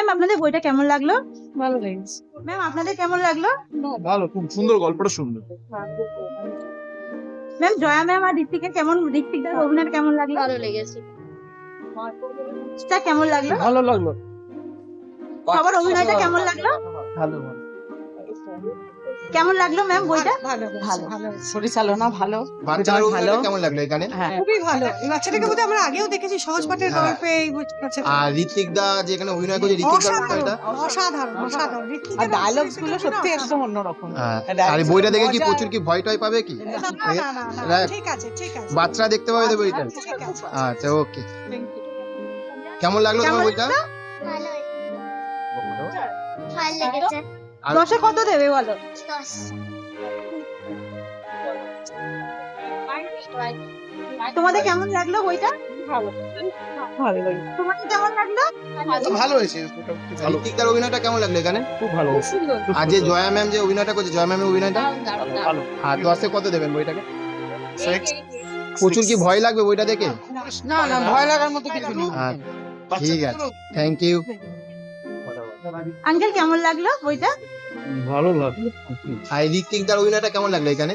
Ma'am আপনাদের বইটা কেমন লাগলো? ভালো লেগেছে। ম্যাম আপনাদের কেমন লাগলো? ভালো, খুব সুন্দর, গল্পটা সুন্দর। ম্যাম জয়া ম্যাম আর ঋত্বিকদার অভিনয়টা কেমন লাগলো? ভালো লেগেছে। তা কেমন লাগলো? ভালো লাগলো। সবার অভিনয়টা কেমন লাগলো? ভালো কেমন লাগলো ম্যাম বইটা? ভালো ভালো পরিচালনা ভালো। বাচ্চাদের অভিনয়টা কেমন লাগলো এখানে? হ্যাঁ খুবই ভালো। এই বাচ্চাটাকে বোধহয় আমরা আগেও দেখেছি সহজ পাঠের হ্যাঁ। গল্পে এই বাচ্চাটা। আর ঋত্বিক দা যে এখানে অভিনয় করছে, ঋত্বিক দার অসাধারণ অভিনয়টা অসাধারণ অসাধারণ। আর ডায়লগস গুলো সত্যি একদম অন্যরকম। আর এই বইটা দেখে কি প্রচুর কি ভয় টয় পাবে কি? না, না, না, না, রাখ। ঠিক আছে ঠিক আছে বাচ্চারা দেখতে পাবে তো বইটা? ঠিক আছে। আচ্ছা, ওকে। কেমন লাগলো তোমার বইটা? ভালো লেগেছে। আর 10-এ কত দেবে বলো? 10 তোমাদের কেমন লাগলো বইটা? ভালো ভালো লেগেছে। তোমাদের কেমন লাগলো? ভালো হয়েছে, ঋত্বিক দার অভিনয়টা কেমন লাগলো এখানে? খুব ভালো। সুন্দর। আর যে জয়া ম্যাম যে অভিনয়টা করছে, জয়া ম্যামের অভিনয়টা, ভালো। আর 10-এ কত দেবেন বইটাকে? প্রচুর কি ভয় লাগবে বইটা দেখে? না না ভয় লাগার মতো কিছু নেই। আচ্ছা, ঠিক আছে, থ্যাংক ইউ। আঙ্কেল কেমন লাগলো বইটা? ভালো লাগলো। আর ঋত্বিক দার অভিনয়টা কেমন লাগলো এখানে?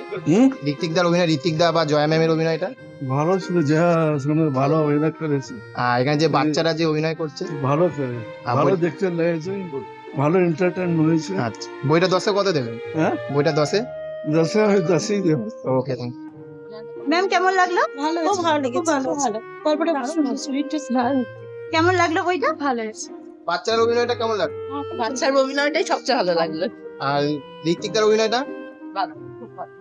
ঋত্বিক দার অভিনয়, ঋত্বিক দা বা জয়া ম্যামের অভিনয়টা? ভালো ছিল, যা ভালো অভিনয় করেছে, আর এখানে যে বাচ্চারা যে অভিনয় করছে? ভালো করে আর ভালো বই- দেখতে লেগেছে, ভালো এন্টারটেইন হয়েছে। আচ্ছা, বইটা 10-এ কত দেবেন? হ্যাঁ, বইটা 10-এ? 10-এ আমি 10ই দেব। ওকে, থ্যাংক ইউ। ম্যাম কেমন লাগলো? ভালো খুব ভালো লেগেছে। খুব ভালো ভালো। গল্পটা ভালো সুইট ভালো। কেমন লাগলো বইটা? ভালো হয়েছে। বাচ্চার অভিনয়টা কেমন লাগলো? বাচ্চার অভিনয়টাই সবচেয়ে ভালো লাগলো। আর ঋত্বিক দার অভিনয়টা? ভালো খুব ভালো।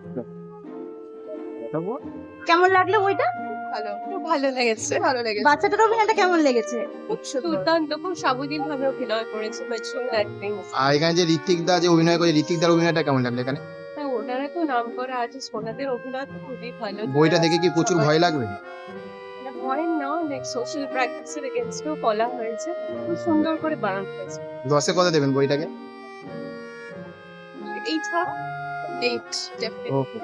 কেমন লাগলো বইটা? ভালো খুব ভালো লেগেছে। ভালো লেগেছে। বাচ্চাটার অভিনয়টা কেমন লেগেছে? খুব দুর্দান্ত, খুব সাবলীল ভাবে অভিনয় করেছে। Mature acting. আর এখানে যে ঋত্বিক দা যে অভিনয় করে, ঋত্বিক দার অভিনয়টা কেমন লাগলো এখানে? হ্যাঁ, ওনারা তো নাম করা আর্টিস্ট, ওনাদের অভিনয় তো খুবই ভালো। বইটা দেখে কি প্রচুর ভয় লাগবে? ভয় না, অনেক সোশ্যাল প্র্যাকটিসের এগেনস্টও বলা হয়েছে। খুব সুন্দর করে বানানো হয়েছে। 10-এ কত দেবেন বইটাকে? 8 ডেফিনেটলি। ওকে,